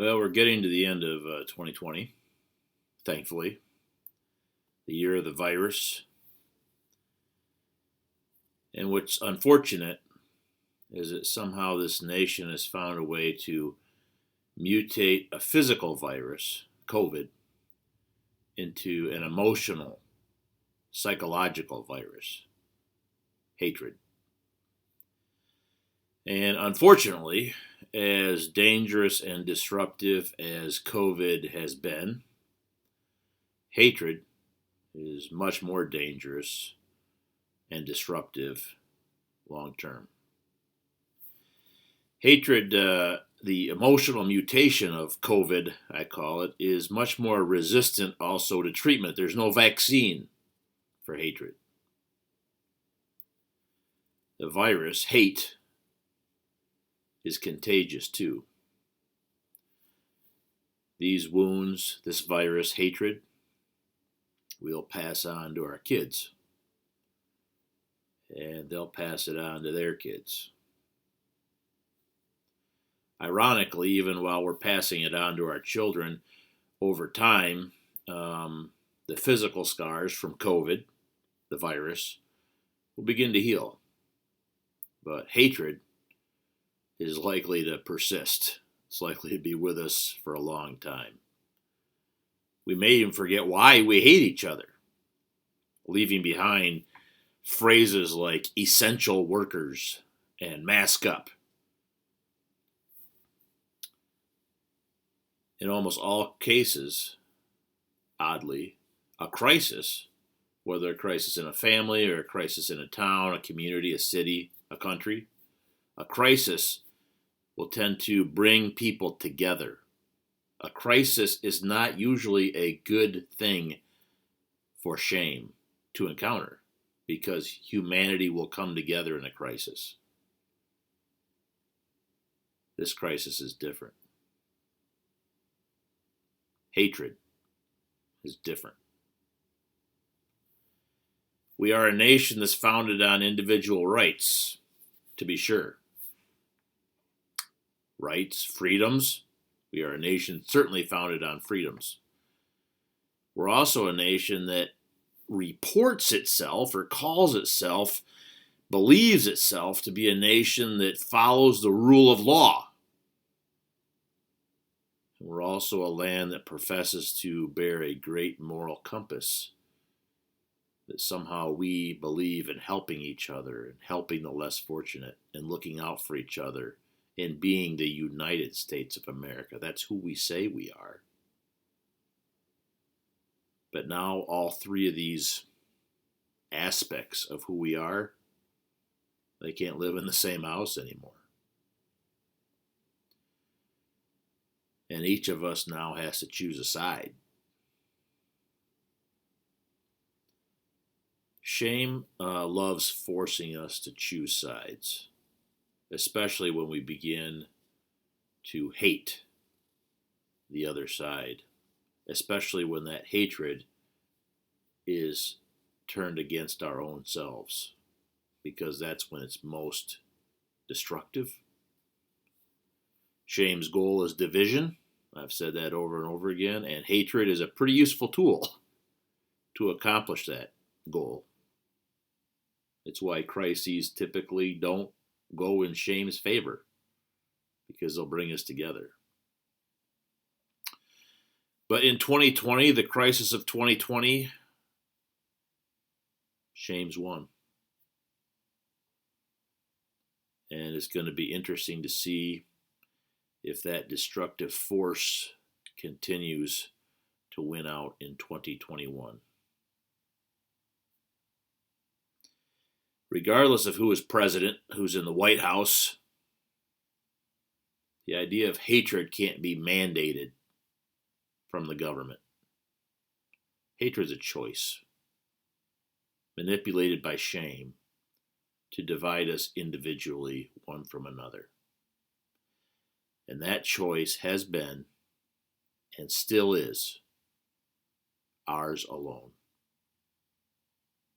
Well, we're getting to the end of 2020, thankfully, the year of the virus. And what's unfortunate is that somehow this nation has found a way to mutate a physical virus, COVID, into an emotional, psychological virus, hatred. And unfortunately, as dangerous and disruptive as COVID has been, hatred is much more dangerous and disruptive long term. Hatred, the emotional mutation of COVID, I call it, is much more resistant also to treatment. There's no vaccine for hatred. The virus, hate, is contagious too. These wounds, this virus, hatred, we'll pass on to our kids. And they'll pass it on to their kids. Ironically, even while we're passing it on to our children, over time, the physical scars from COVID, the virus, will begin to heal. But hatred is likely to persist. It's likely to be with us for a long time. We may even forget why we hate each other, leaving behind phrases like essential workers and mask up. In almost all cases, oddly, a crisis, whether a crisis in a family or a crisis in a town, a community, a city, a country, a crisis will tend to bring people together. A crisis is not usually a good thing for shame to encounter, because humanity will come together in a crisis. This crisis is different. Hatred is different. We are a nation that's founded on individual rights, to be sure. Rights, freedoms. We are a nation certainly founded on freedoms. We're also a nation that reports itself or calls itself, believes itself to be a nation that follows the rule of law. And we're also a land that professes to bear a great moral compass, that somehow we believe in helping each other and helping the less fortunate and looking out for each other and being the United States of America. That's who we say we are. But now all three of these aspects of who we are, they can't live in the same house anymore. And each of us now has to choose a side. Shame loves forcing us to choose sides, especially when we begin to hate the other side, especially when that hatred is turned against our own selves, because that's when it's most destructive. Shame's goal is division. I've said that over and over again, and hatred is a pretty useful tool to accomplish that goal. It's why crises typically don't go in shame's favor, because they'll bring us together. But in 2020, the crisis of 2020, shame's won. And it's going to be interesting to see if that destructive force continues to win out in 2021. Regardless of who is president, who's in the White House, the idea of hatred can't be mandated from the government. Hatred's a choice, manipulated by shame to divide us individually one from another. And that choice has been, and still is, ours alone.